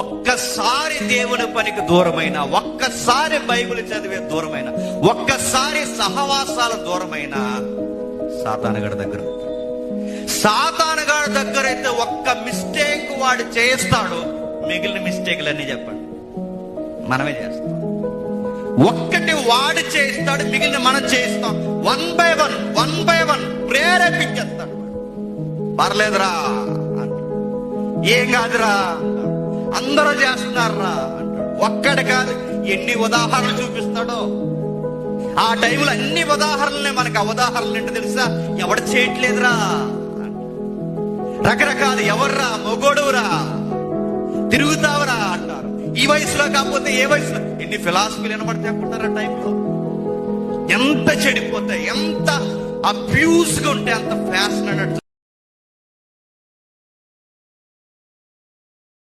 ఒక్కసారి దేవుని పనికి దూరమైన, ఒక్కసారి బైబిల్ చదివే దూరమైన, ఒక్కసారి సహవాసాల దూరమైన సాతానుగాడి దగ్గర అయితే ఒక్క మిస్టేక్ వాడు చేస్తాడు, మిగిలిన మిస్టేక్లన్నీ చెప్పండి మనమే చేస్తాం. ఒక్కటి వాడు చేస్తాడు, మిగిలిన మనం చేస్తాం. వన్ బై వన్ ప్రేరేపించేస్తాడు. పర్లేదురా అంటాడు, ఏం కాదురా, అందరూ చేస్తున్నారా అంటాడు. ఒక్కడి కాదు, ఎన్ని ఉదాహరణలు చూపిస్తాడో. ఆ టైంలో అన్ని ఉదాహరణలే. మనకు ఆ ఉదాహరణలు ఏంటో తెలుసా? ఎవడు చేయట్లేదురా, రకరకాలు, ఎవర్రా, మొగోడురా, తిరుగుతావురా అంటారు. ఈ వయసులో కాకపోతే ఏ వయసులో ఎన్ని ఫిలాసఫీలు వినబడతాయి అనుకుంటారు. ఆ టైంలో ఎంత చెడిపోతాయి, ఎంత అబ్యూస్గా ఉంటే అంత ఫ్యాషన్ అన్నట్టు